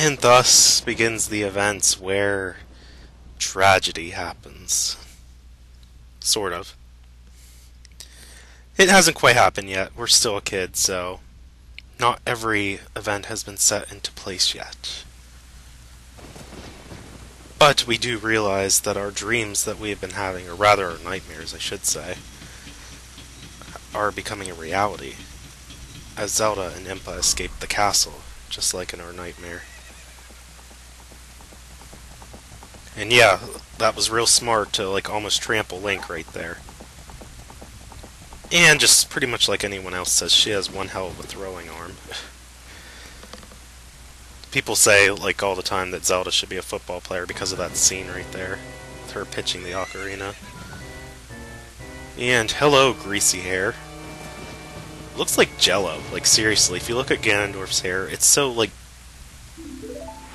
And thus begins the events where tragedy happens. Sort of. It hasn't quite happened yet. We're still a kid, so not every event has been set into place yet. But we do realize that our dreams that we have been having, or rather our nightmares, I should say, are becoming a reality, as Zelda and Impa escape the castle, just like in our nightmare. And yeah, that was real smart to almost trample Link right there. And just pretty much like anyone else says, she has one hell of a throwing arm. People say all the time that Zelda should be a football player because of that scene right there, with her pitching the ocarina. And hello, greasy hair. Looks like Jello. Seriously, if you look at Ganondorf's hair, it's so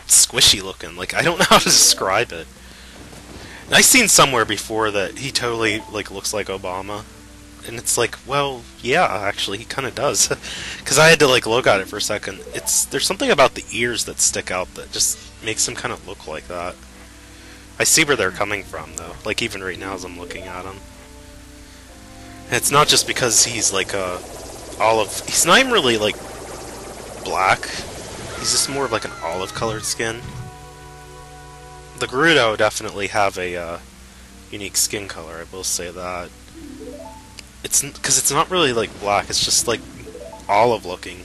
squishy looking. I don't know how to describe it. And I've seen somewhere before that he totally looks like Obama, and it's well, yeah, actually, he kind of does. Because I had to look at it for a second. There's something about the ears that stick out that just makes him kind of look like that. I see where they're coming from, though. Even right now as I'm looking at him. And it's not just because he's olive. He's not even really black. He's just more of an olive-colored skin. The Gerudo definitely have a unique skin color. I will say that. It's because it's not really black. It's just olive-looking.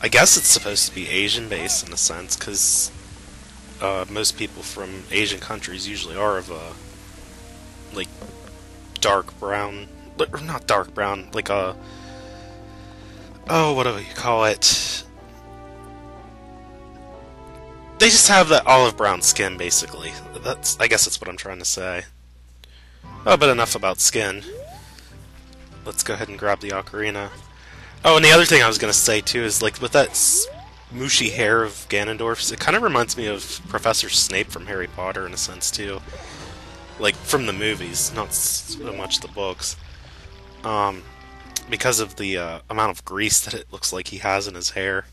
I guess it's supposed to be Asian-based in a sense, because most people from Asian countries usually are of a dark brown, or not dark brown, oh, what do you call it? They just have that olive brown skin, basically. I guess that's what I'm trying to say. Oh, but enough about skin. Let's go ahead and grab the ocarina. Oh, and the other thing I was going to say, too, is, with that smooshy hair of Ganondorf's, it kind of reminds me of Professor Snape from Harry Potter, in a sense, too. From the movies, not so much the books. Because of the amount of grease that it looks like he has in his hair.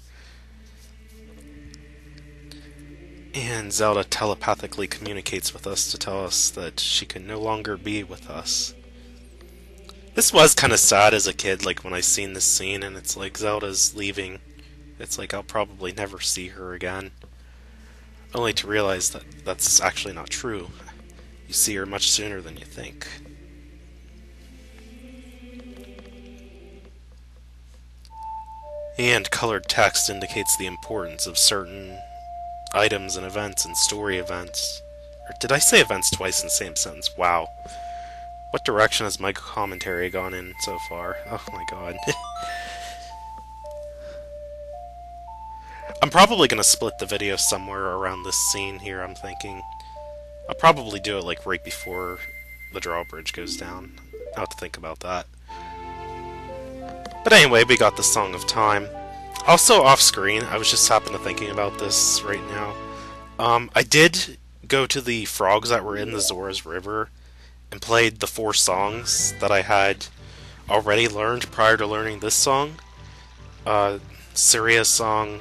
And Zelda telepathically communicates with us to tell us that she can no longer be with us. This was kind of sad as a kid, when I seen this scene, and it's Zelda's leaving. It's I'll probably never see her again. Only to realize that that's actually not true. You see her much sooner than you think. And colored text indicates the importance of certain items and events and story events. Or did I say events twice in the same sentence? Wow. What direction has my commentary gone in so far? Oh my god. I'm probably going to split the video somewhere around this scene here, I'm thinking. I'll probably do it right before the drawbridge goes down. I'll have to think about that. But anyway, we got the Song of Time. Also off screen, I was just happened to thinking about this right now. I did go to the frogs that were in the Zora's River and played the 4 songs that I had already learned prior to learning this song. Syria's song,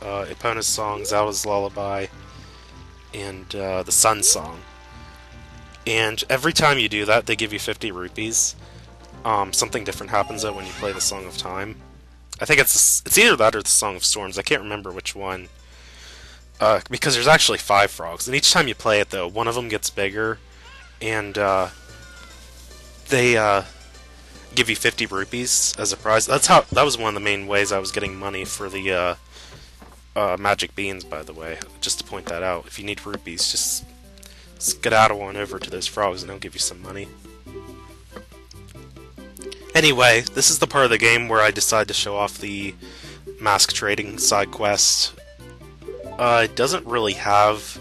Epona's song, Zelda's Lullaby, and the Sun song. And every time you do that, they give you 50 rupees. Something different happens though when you play the Song of Time. I think it's either that or the Song of Storms. I can't remember which one. Because there's actually 5 frogs, and each time you play it though, one of them gets bigger, and they give you 50 rupees as a prize. That was one of the main ways I was getting money for the magic beans, by the way. Just to point that out, if you need rupees, just skedaddle on over to those frogs and they'll give you some money. Anyway, this is the part of the game where I decide to show off the mask trading side quest. It doesn't really have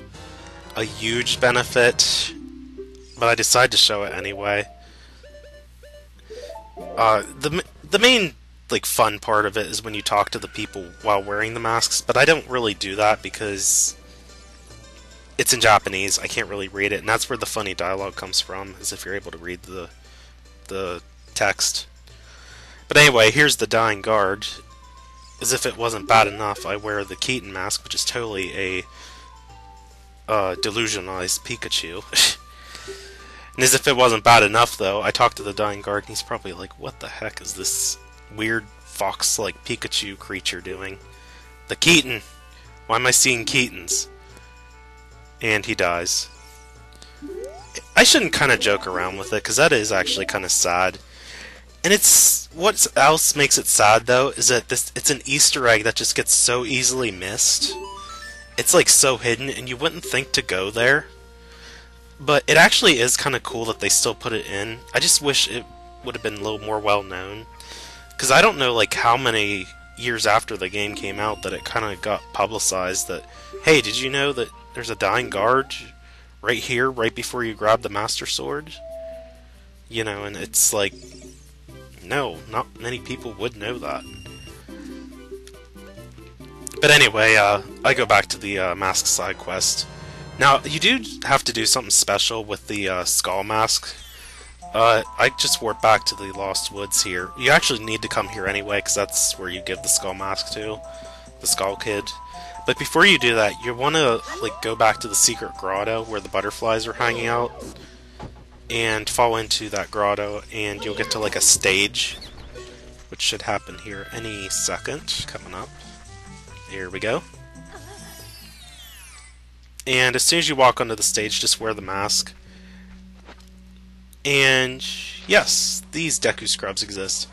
a huge benefit, but I decide to show it anyway. The main fun part of it is when you talk to the people while wearing the masks, but I don't really do that because it's in Japanese. I can't really read it, and that's where the funny dialogue comes from, is if you're able to read the text. But anyway, here's the dying guard. as if it wasn't bad enough, I wear the Keaton mask, which is totally a delusionalized Pikachu. And as if it wasn't bad enough, though, I talked to the Dying Guard, and he's probably like, what the heck is this weird fox-like Pikachu creature doing? The Keaton! Why am I seeing Keatons? And he dies. I shouldn't kind of joke around with it, because that is actually kind of sad. And it's... what else makes it sad, though, is that it's an Easter egg that just gets so easily missed. It's like so hidden, and you wouldn't think to go there. But it actually is kind of cool that they still put it in. I just wish it would have been a little more well known. Because I don't know like how many years after the game came out that it kind of got publicized that, hey, did you know that there's a Dying Guard right here, right before you grab the Master Sword? You know, and it's like, no, not many people would know that. But anyway, I go back to the mask side quest. Now, you do have to do something special with the skull mask. I just warped back to the Lost Woods here. You actually need to come here anyway, because that's where you give the skull mask to, the Skull Kid. But before you do that, you want to like go back to the secret grotto where the butterflies are hanging out, and fall into that grotto, and you'll get to like a stage, which should happen here any second, coming up. Here we go. And as soon as you walk onto the stage, just wear the mask. And yes, these Deku Scrubs exist.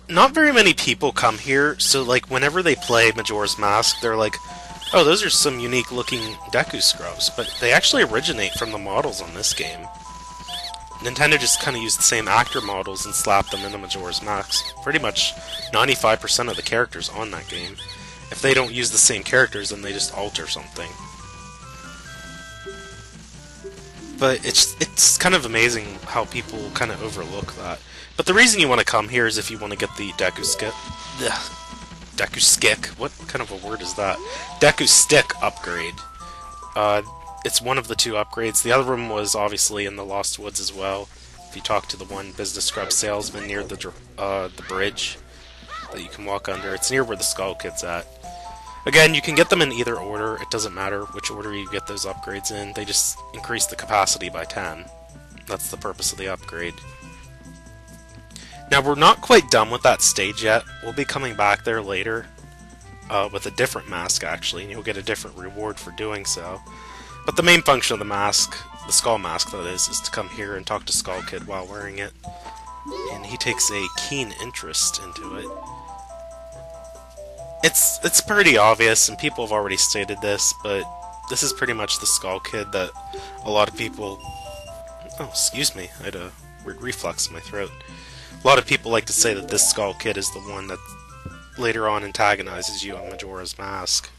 Not very many people come here, so like whenever they play Majora's Mask, they're like, oh, those are some unique looking Deku Scrubs, but they actually originate from the models on this game. Nintendo just kind of used the same actor models and slapped them into Majora's Mask. Pretty much 95% of the characters on that game. If they don't use the same characters, then they just alter something. But it's kind of amazing how people kind of overlook that. But the reason you want to come here is if you want to get the Deku Stick. What kind of a word is that? Deku Stick upgrade. It's one of the two upgrades. The other one was obviously in the Lost Woods as well. If you talk to the one business scrub salesman near the bridge that you can walk under, it's near where the Skull Kid's at. Again, you can get them in either order. It doesn't matter which order you get those upgrades in. They just increase the capacity by 10. That's the purpose of the upgrade. Now, we're not quite done with that stage yet. We'll be coming back there later with a different mask, actually, and you'll get a different reward for doing so. But the main function of the mask, the skull mask that is to come here and talk to Skull Kid while wearing it. And he takes a keen interest into it. It's pretty obvious, and people have already stated this, but this is pretty much the Skull Kid that a lot of people... Oh, excuse me, I had a weird reflux in my throat. A lot of people like to say that this Skull Kid is the one that later on antagonizes you on Majora's Mask.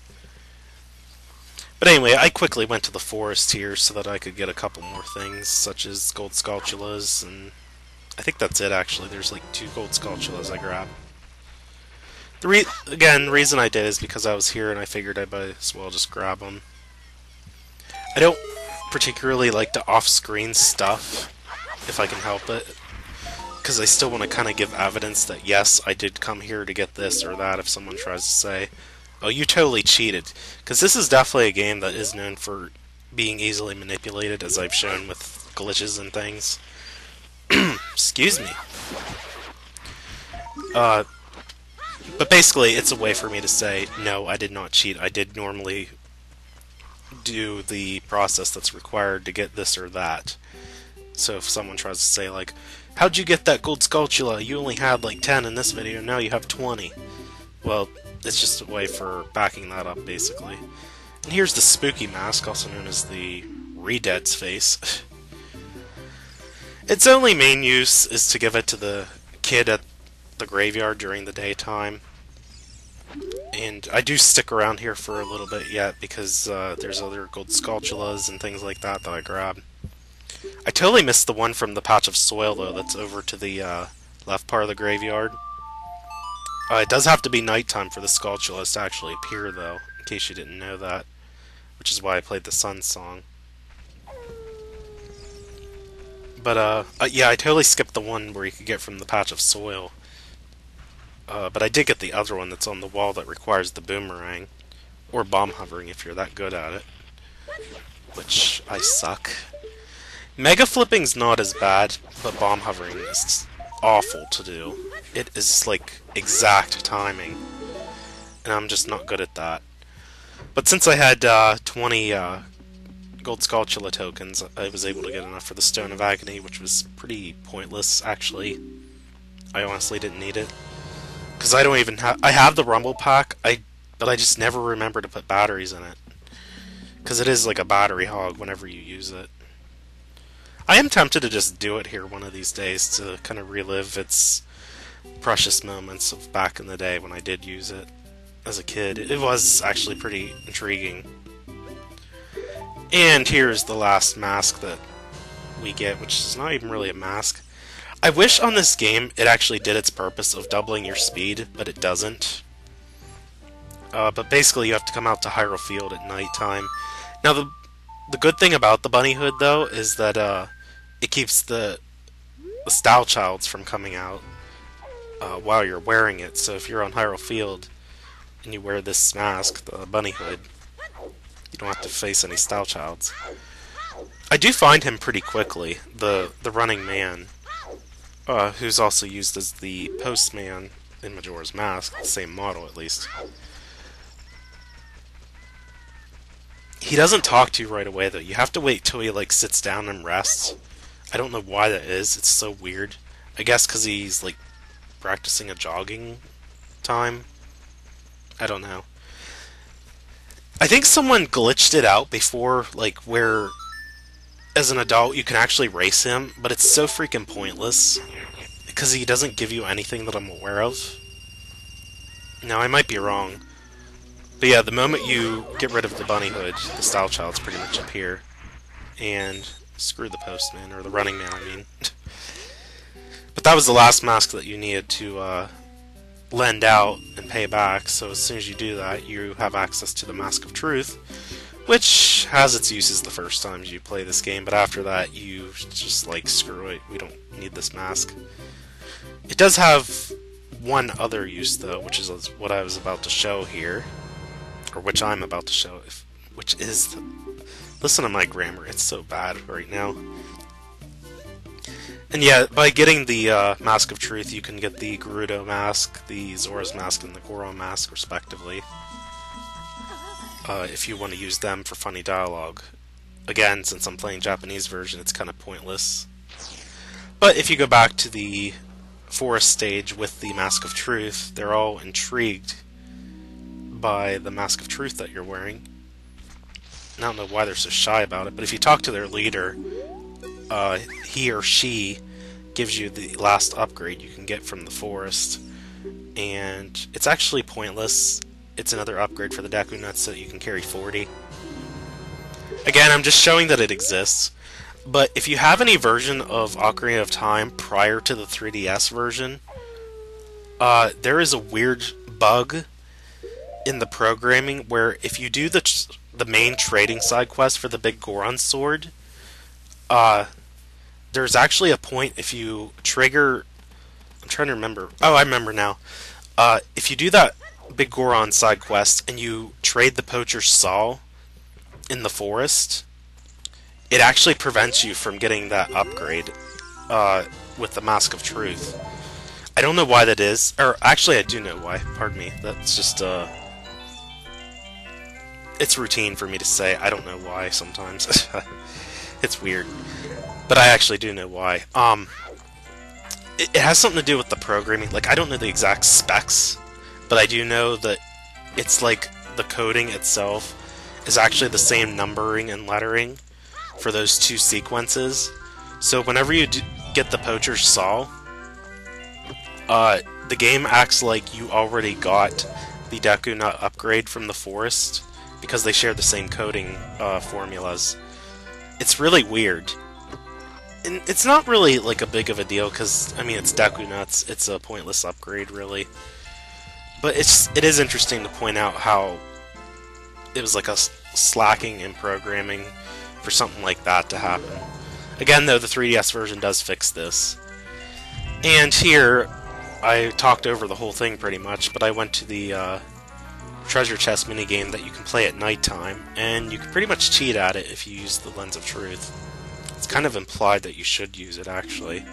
But anyway, I quickly went to the forest here so that I could get a couple more things, such as gold Skulltulas, and I think that's it actually. There's like 2 gold Skulltulas I grabbed. The reason I did is because I was here and I figured I might as well just grab them. I don't particularly like to off-screen stuff, if I can help it, because I still want to kind of give evidence that yes, I did come here to get this or that if someone tries to say, oh, you totally cheated. Because this is definitely a game that is known for being easily manipulated, as I've shown with glitches and things. Excuse me. But basically, it's a way for me to say, no, I did not cheat. I did normally do the process that's required to get this or that. So if someone tries to say, like, how'd you get that gold Skulltula? You only had, like, 10 in this video, now you have 20. Well, it's just a way for backing that up, basically. And here's the spooky mask, also known as the Redead's face. Its only main use is to give it to the kid at the graveyard during the daytime. And I do stick around here for a little bit yet because there's other gold Skulltulas and things like that I grab. I totally missed the one from the patch of soil though that's over to the left part of the graveyard. It does have to be nighttime for the Skulltulas to actually appear though, in case you didn't know that, which is why I played the Sun song. But yeah, I totally skipped the one where you could get from the patch of soil. but I did get the other one that's on the wall that requires the boomerang, or bomb hovering if you're that good at it, which I suck. Mega flipping's not as bad, but bomb hovering is awful to do. It is like exact timing, and I'm just not good at that. But since I had 20 Gold Skulltula tokens, I was able to get enough for the Stone of Agony, which was pretty pointless, actually. I honestly didn't need it. Because I don't even have... I have the Rumble Pack, but I just never remember to put batteries in it. Because it is like a battery hog whenever you use it. I am tempted to just do it here one of these days to kind of relive its precious moments of back in the day when I did use it as a kid. It was actually pretty intriguing. And here's the last mask that we get, which is not even really a mask. I wish on this game it actually did its purpose of doubling your speed, but it doesn't. But basically you have to come out to Hyrule Field at nighttime. Now the good thing about the bunny hood, though, is that it keeps the Style Childs from coming out while you're wearing it. So if you're on Hyrule Field and you wear this mask, the bunny hood, you don't have to face any Style Childs. I do find him pretty quickly, the running man, who's also used as the postman in Majora's Mask, the same model at least. He doesn't talk to you right away, though. You have to wait till he like sits down and rests. I don't know why that is. It's so weird. I guess because he's like practicing a jogging time. I don't know. I think someone glitched it out before, like, where as an adult you can actually race him, but it's so freaking pointless because he doesn't give you anything that I'm aware of. Now, I might be wrong, but yeah, the moment you get rid of the bunny hood, the Style Childs pretty much appear. And screw the postman, or the running man, I mean. But that was the last mask that you needed to lend out and pay back, so as soon as you do that, you have access to the Mask of Truth, which has its uses the first times you play this game, but after that you just like, screw it, we don't need this mask. It does have one other use, though, which is what I was about to show here, or which I'm about to show, which is... Listen to my grammar, it's so bad right now. And yeah, by getting the Mask of Truth, you can get the Gerudo Mask, the Zora's Mask, and the Goron Mask, respectively. If you want to use them for funny dialogue. Again, since I'm playing Japanese version, it's kind of pointless. But if you go back to the forest stage with the Mask of Truth, they're all intrigued by the Mask of Truth that you're wearing. I don't know why they're so shy about it, but if you talk to their leader, he or she gives you the last upgrade you can get from the forest, and it's actually pointless. It's another upgrade for the Deku Nuts so that you can carry 40. Again, I'm just showing that it exists, but if you have any version of Ocarina of Time prior to the 3DS version, there is a weird bug in the programming where if you do the main trading side quest for the big Goron sword, there's actually a point if you trigger... I'm trying to remember. Oh, I remember now. If you do that big Goron side quest and you trade the Poacher's Saw in the forest, it actually prevents you from getting that upgrade with the Mask of Truth. I don't know why that is. Or, actually, I do know why. Pardon me. That's just, it's routine for me to say. I don't know why sometimes. It's weird. But I actually do know why. It has something to do with the programming. Like, I don't know the exact specs, but I do know that it's like the coding itself is actually the same numbering and lettering for those two sequences. So whenever you get the Poacher's Saw, the game acts like you already got the Deku Nut upgrade from the forest because they share the same coding formulas. It's really weird. And it's not really like a big of a deal because, I mean, it's Deku Nuts. It's a pointless upgrade, really. But it is interesting to point out how it was like a slacking in programming for something like that to happen. Again, though, the 3DS version does fix this. And here, I talked over the whole thing pretty much, but I went to the treasure chest minigame that you can play at nighttime, and you can pretty much cheat at it if you use the Lens of Truth. It's kind of implied that you should use it, actually,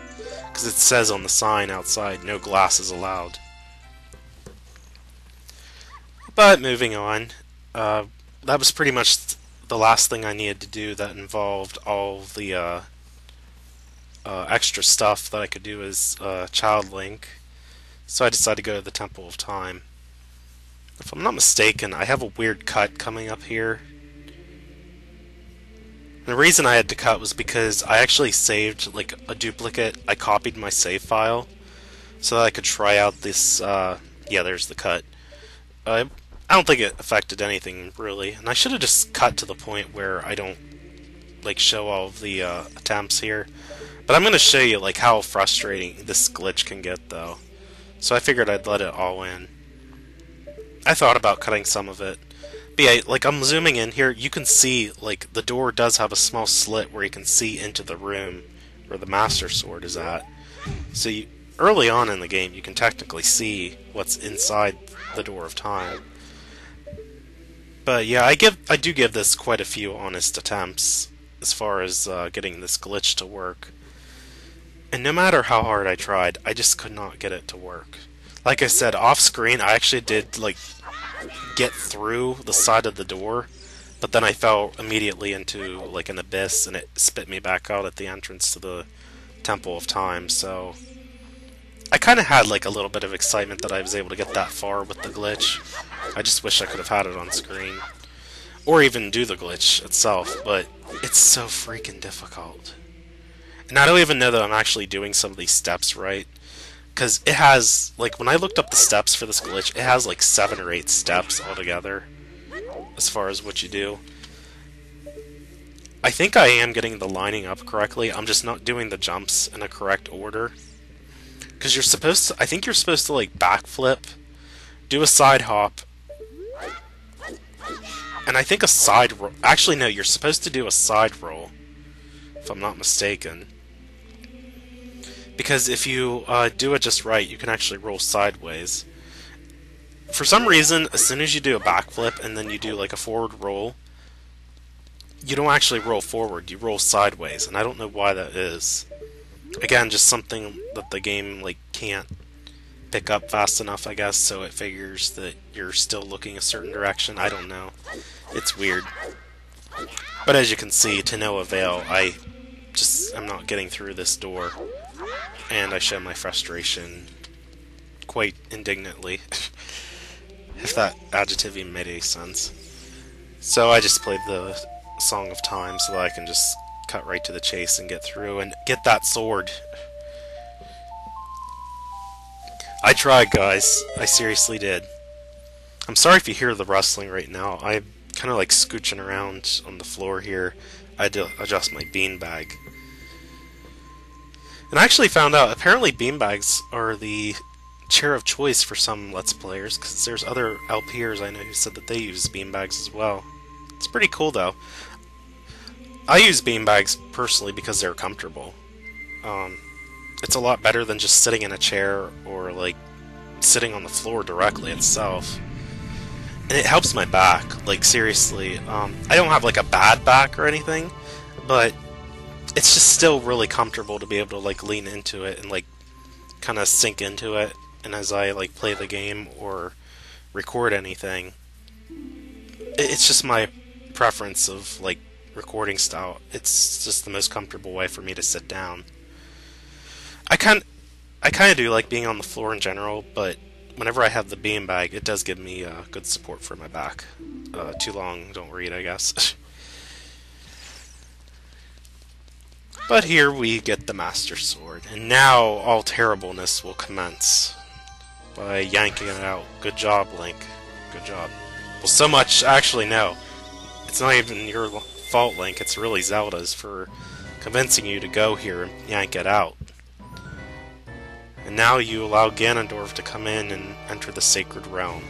because it says on the sign outside, no glasses allowed. But moving on, that was pretty much the last thing I needed to do that involved all the extra stuff that I could do as Child Link. So I decided to go to the Temple of Time. If I'm not mistaken, I have a weird cut coming up here. And the reason I had to cut was because I actually saved like a duplicate. I copied my save file so that I could try out this. Yeah, there's the cut. I don't think it affected anything really, and I should have just cut to the point where I don't like show all of the attempts here. But I'm going to show you like how frustrating this glitch can get, though. So I figured I'd let it all in. I thought about cutting some of it. But yeah, like I'm zooming in here, you can see like the door does have a small slit where you can see into the room where the Master Sword is at. So early on in the game, you can technically see what's inside the Door of Time. But yeah, I do give this quite a few honest attempts as far as getting this glitch to work. And no matter how hard I tried, I just could not get it to work. Like I said, off screen, I actually did like get through the side of the door, but then I fell immediately into like an abyss, and it spit me back out at the entrance to the Temple of Time. So I kind of had like a little bit of excitement that I was able to get that far with the glitch. I just wish I could have had it on screen, or even do the glitch itself, but it's so freaking difficult. And I don't even know that I'm actually doing some of these steps right, because it has, like, when I looked up the steps for this glitch, it has like 7 or 8 steps altogether as far as what you do. I think I am getting the lining up correctly, I'm just not doing the jumps in a correct order. Because I think you're supposed to like backflip, do a side hop, and I think a side roll. Actually, no, you're supposed to do a side roll, if I'm not mistaken. Because if you do it just right, you can actually roll sideways. For some reason, as soon as you do a backflip and then you do like a forward roll, you don't actually roll forward, you roll sideways, and I don't know why that is. Again, just something that the game like can't pick up fast enough, I guess, so it figures that you're still looking a certain direction. I don't know. It's weird. But as you can see, to no avail, I'm not getting through this door. And I show my frustration quite indignantly, if that adjective even made any sense. So I just played the Song of Time so that I can just cut right to the chase and get through and get that sword. I tried, guys. I seriously did. I'm sorry if you hear the rustling right now. I'm kind of like scooching around on the floor here. I had to adjust my beanbag. And I actually found out, apparently beanbags are the chair of choice for some Let's Players, because there's other LPers I know who said that they use beanbags as well. It's pretty cool, though. I use beanbags personally because they're comfortable. It's a lot better than just sitting in a chair or like sitting on the floor directly itself. And it helps my back, like seriously. I don't have like a bad back or anything, but it's just still really comfortable to be able to like lean into it and like kind of sink into it. And as I like play the game or record anything, it's just my preference of like recording style. It's just the most comfortable way for me to sit down. I kind of do like being on the floor in general, but whenever I have the beanbag, it does give me good support for my back. Too long, don't read, I guess. But here we get the Master Sword, and now all terribleness will commence by yanking it out. Good job, Link. Good job. Well, so much, actually, no. It's not even your fault, Link. It's really Zelda's for convincing you to go here and yank it out. And now you allow Ganondorf to come in and enter the Sacred Realm.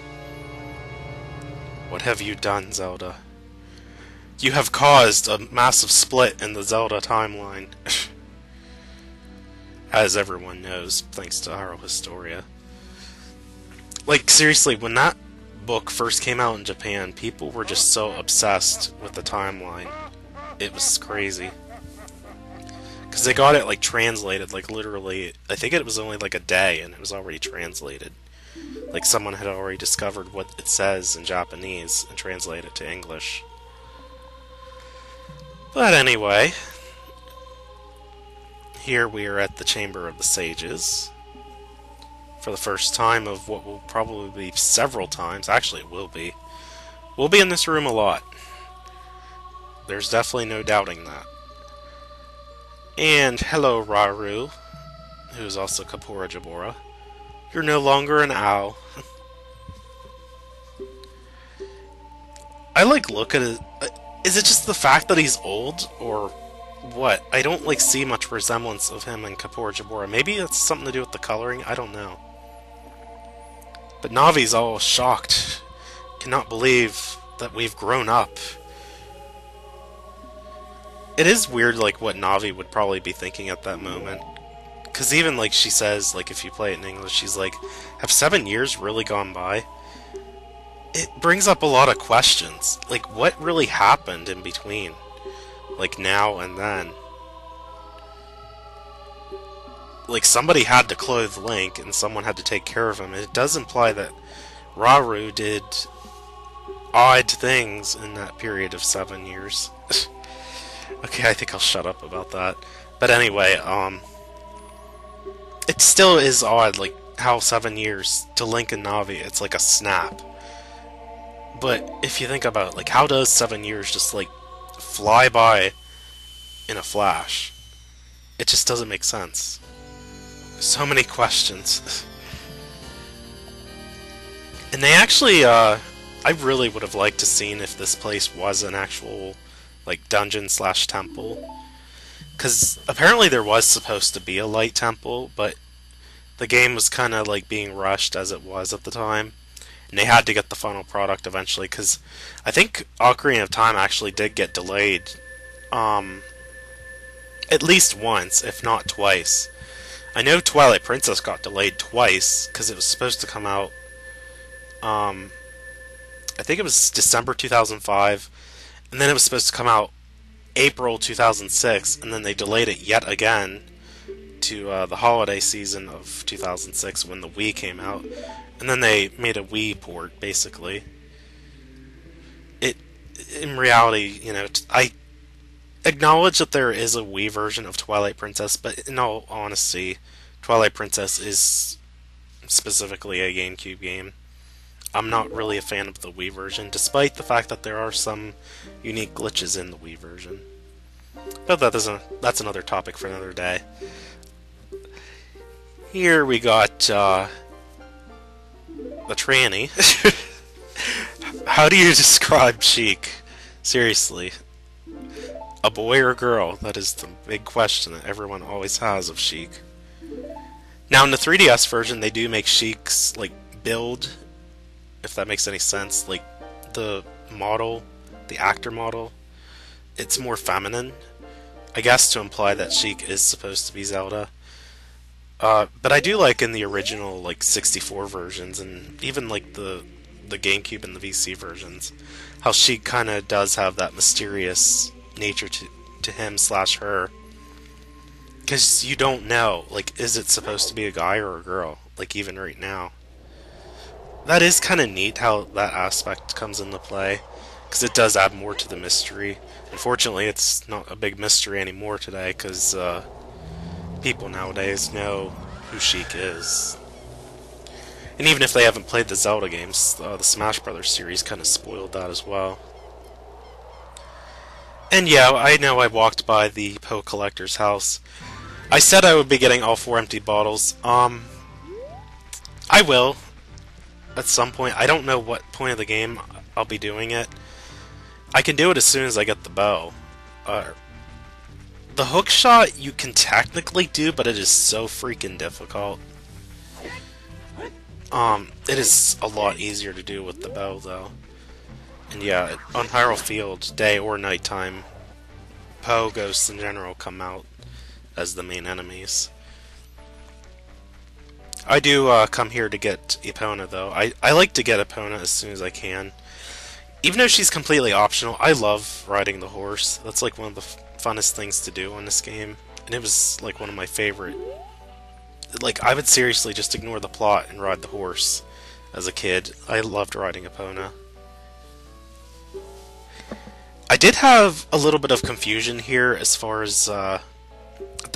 What have you done, Zelda? You have caused a massive split in the Zelda timeline. As everyone knows, thanks to our Historia. Like, seriously, when that book first came out in Japan, people were just so obsessed with the timeline. It was crazy. Because they got it, like, translated, like, literally, I think it was only, like, a day, and it was already translated. Like, someone had already discovered what it says in Japanese and translated it to English. But anyway, here we are at the Chamber of the Sages. For the first time of what will probably be several times. Actually, it will be. We'll be in this room a lot. There's definitely no doubting that. And hello, Rauru, who's also Kapora Jabora. You're no longer an owl. I like look at it. Is it just the fact that he's old, or what? I don't like see much resemblance of him and Kapora Jabora. Maybe it's something to do with the coloring. I don't know. But Navi's all shocked. Cannot believe that we've grown up. It is weird, like, what Navi would probably be thinking at that moment. Because even, like, she says, like, if you play it in English, she's like, have 7 years really gone by? It brings up a lot of questions. Like, what really happened in between? Like, now and then? Like, somebody had to clothe Link, and someone had to take care of him. And it does imply that Rauru did odd things in that period of 7 years. Okay, I think I'll shut up about that. But anyway, it still is odd, like, how 7 years to Link and Navi, it's like a snap. But if you think about it, like, how does 7 years just, like, fly by in a flash? It just doesn't make sense. So many questions. And they actually, I really would have liked to seen if this place was an actual, like, dungeon/temple. Because apparently there was supposed to be a light temple, but the game was kind of, like, being rushed as it was at the time. And they had to get the final product eventually, because I think Ocarina of Time actually did get delayed, at least once, if not twice. I know Twilight Princess got delayed twice, because it was supposed to come out, I think it was December 2005, and then it was supposed to come out April 2006, and then they delayed it yet again to the holiday season of 2006 when the Wii came out, and then they made a Wii port, basically. In reality, you know, I acknowledge that there is a Wii version of Twilight Princess, but in all honesty, Twilight Princess is specifically a GameCube game. I'm not really a fan of the Wii version, despite the fact that there are some unique glitches in the Wii version. But that's another topic for another day. Here we got the tranny. How do you describe Sheik? Seriously. A boy or a girl? That is the big question that everyone always has of Sheik. Now in the 3DS version, they do make Sheik's, like, build, if that makes any sense, like, the model, the actor model, it's more feminine, I guess to imply that Sheik is supposed to be Zelda. But I do like in the original, like, 64 versions, and even, like, the GameCube and the VC versions, how Sheik kind of does have that mysterious nature to him/her. Because you don't know, like, is it supposed to be a guy or a girl? Like, even right now. That is kind of neat how that aspect comes into play, because it does add more to the mystery. Unfortunately, it's not a big mystery anymore today, because people nowadays know who Sheik is. And even if they haven't played the Zelda games, the Smash Brothers series kind of spoiled that as well. And yeah, I know I walked by the Poe Collector's house. I said I would be getting all 4 empty bottles. I will. At some point. I don't know what point of the game I'll be doing it. I can do it as soon as I get the bow. The hook shot you can technically do, but it is so freaking difficult. It is a lot easier to do with the bow, though. And yeah, on Hyrule Field, day or nighttime, Poe ghosts in general come out as the main enemies. I do come here to get Epona, though. I like to get Epona as soon as I can. Even though she's completely optional, I love riding the horse. That's like one of the funnest things to do in this game. And it was like one of my favorite. Like, I would seriously just ignore the plot and ride the horse as a kid. I loved riding Epona. I did have a little bit of confusion here as far as the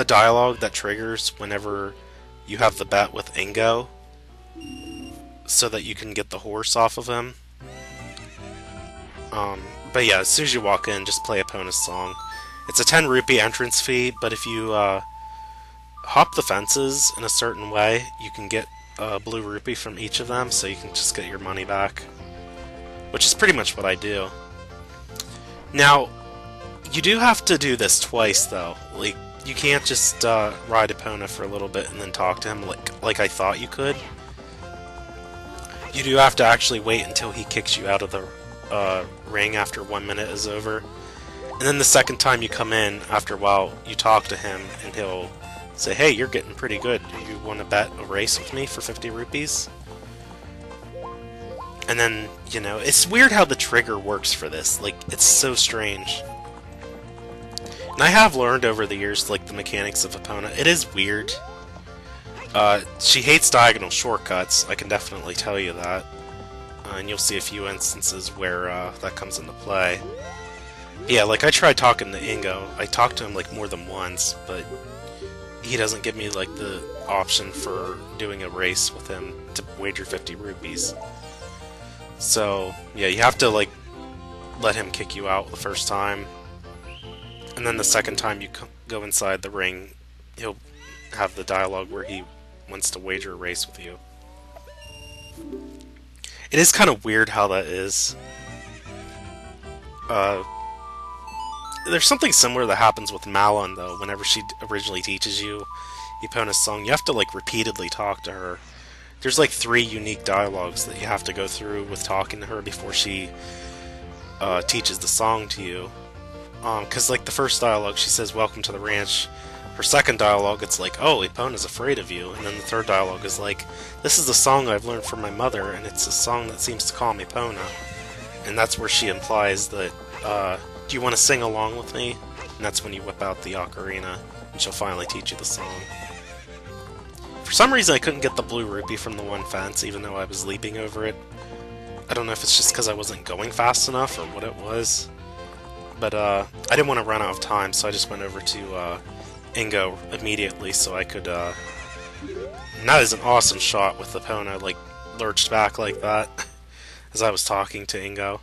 dialogue that triggers whenever you have the bet with Ingo, so that you can get the horse off of him. But yeah, as soon as you walk in, just play Epona's song. It's a 10 rupee entrance fee, but if you hop the fences in a certain way, you can get a blue rupee from each of them, so you can just get your money back. Which is pretty much what I do. Now, you do have to do this twice, though. Like, you can't just ride Epona for a little bit and then talk to him like I thought you could. You do have to actually wait until he kicks you out of the ring after 1 minute is over. And then the second time you come in, after a while, you talk to him and he'll say, "Hey, you're getting pretty good. Do you want to bet a race with me for 50 rupees?" And then, you know, it's weird how the trigger works for this. Like, it's so strange. And I have learned over the years, like, the mechanics of Epona. It is weird. She hates diagonal shortcuts, I can definitely tell you that. And you'll see a few instances where that comes into play. Yeah, like, I tried talking to Ingo. I talked to him, like, more than once, but he doesn't give me, like, the option for doing a race with him to wager 50 rupees. So, yeah, you have to, like, let him kick you out the first time. And then the second time you go inside the ring, he'll have the dialogue where he wants to wager a race with you. It is kind of weird how that is. There's something similar that happens with Malon, though. Whenever she originally teaches you Epona's song, you have to, like, repeatedly talk to her. There's like 3 unique dialogues that you have to go through with talking to her before she teaches the song to you. Because, like, the first dialogue, she says, "Welcome to the ranch." Her second dialogue, it's like, "Oh, Epona's afraid of you." And then the third dialogue is like, "This is a song I've learned from my mother, and it's a song that seems to calm Epona." And that's where she implies that, "Do you want to sing along with me?" And that's when you whip out the ocarina, and she'll finally teach you the song. For some reason, I couldn't get the blue rupee from the one fence, even though I was leaping over it. I don't know if it's just because I wasn't going fast enough or what it was. But I didn't want to run out of time, so I just went over to Ingo immediately so I could... And that is an awesome shot with Epona, like, lurched back like that as I was talking to Ingo.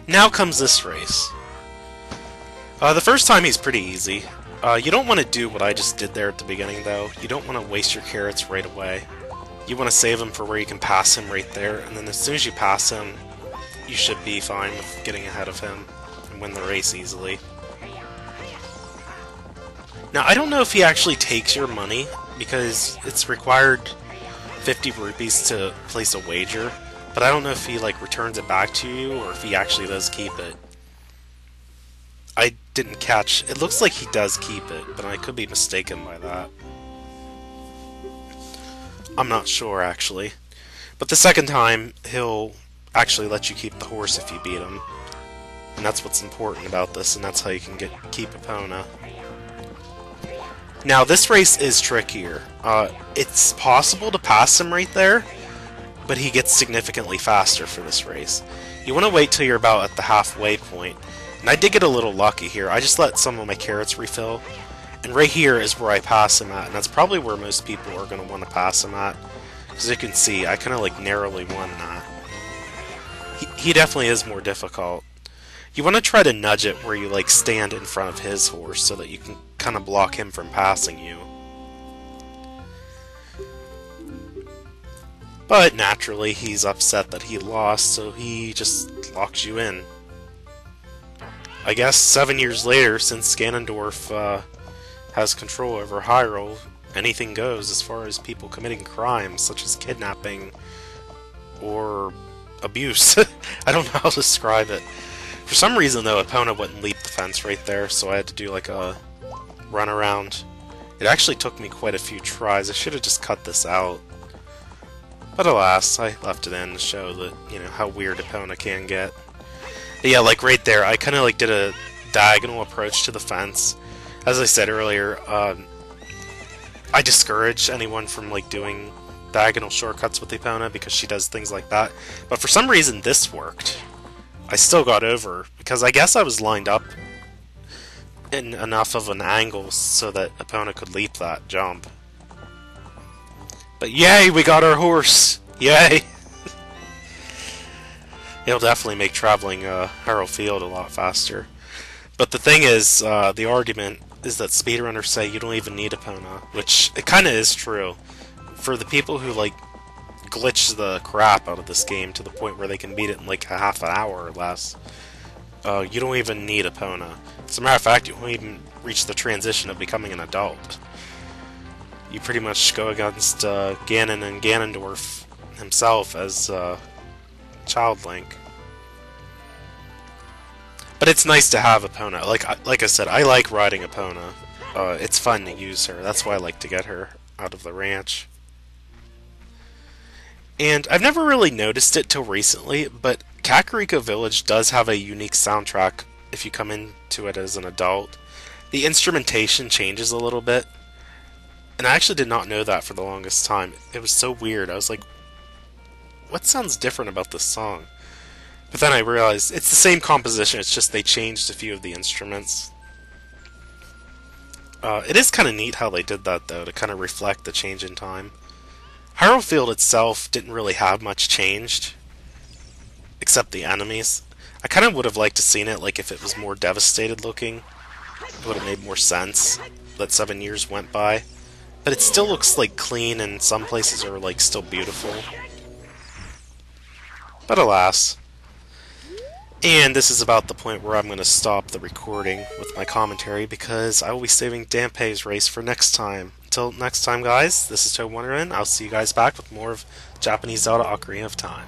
Now comes this race. The first time he's pretty easy. You don't want to do what I just did there at the beginning, though. You don't want to waste your carrots right away. You want to save them for where you can pass him right there, and then as soon as you pass him, you should be fine with getting ahead of him and win the race easily. Now, I don't know if he actually takes your money, because it's required 50 rupees to place a wager, but I don't know if he, like, returns it back to you, or if he actually does keep it. I didn't catch... It looks like he does keep it, but I could be mistaken by that. I'm not sure, actually. But the second time, he'll actually let you keep the horse if you beat him. And that's what's important about this, and that's how you can keep Epona. Now, this race is trickier. It's possible to pass him right there, but he gets significantly faster for this race. You want to wait till you're about at the halfway point. And I did get a little lucky here. I just let some of my carrots refill. And right here is where I pass him at. And that's probably where most people are going to want to pass him at. As you can see, I kind of like narrowly won that. He definitely is more difficult. You want to try to nudge it where you like stand in front of his horse so that you can kind of block him from passing you. But naturally, he's upset that he lost, so he just locks you in. I guess 7 years later, since Ganondorf has control over Hyrule, anything goes as far as people committing crimes such as kidnapping or abuse. I don't know how to describe it. For some reason, though, Epona wouldn't leap the fence right there, so I had to do like a run around It actually took me quite a few tries. I should have just cut this out. But alas, I left it in to show that, you know, how weird Epona can get. But yeah, like right there, I kind of like did a diagonal approach to the fence. As I said earlier, I discourage anyone from like doing diagonal shortcuts with Epona because she does things like that. But for some reason, this worked. I still got over because I guess I was lined up in enough of an angle so that Epona could leap that jump. But yay, we got our horse! Yay! It'll definitely make traveling Harrow Field a lot faster. But the thing is, the argument is that speedrunners say you don't even need Epona, which it kind of is true. For the people who like glitch the crap out of this game to the point where they can beat it in like a half an hour or less, you don't even need Epona. As a matter of fact, you won't even reach the transition of becoming an adult. You pretty much go against Ganon and Ganondorf himself as Child Link. But it's nice to have Epona. Like I said, I like riding Epona. It's fun to use her. That's why I like to get her out of the ranch. And I've never really noticed it till recently, but Kakariko Village does have a unique soundtrack if you come into it as an adult. The instrumentation changes a little bit. And I actually did not know that for the longest time. It was so weird. I was like, what sounds different about this song? But then I realized it's the same composition, it's just they changed a few of the instruments. It is kind of neat how they did that, though, to kind of reflect the change in time. Harrow Field itself didn't really have much changed, except the enemies. I kind of would have liked to seen it, like, if it was more devastated looking. It would have made more sense that 7 years went by. But it still looks, like, clean, and some places are, like, still beautiful. But alas. And this is about the point where I'm going to stop the recording with my commentary, because I will be saving Dampé's race for next time. Until next time, guys, this is ToadinWonderland. I'll see you guys back with more of Japanese Zelda Ocarina of Time.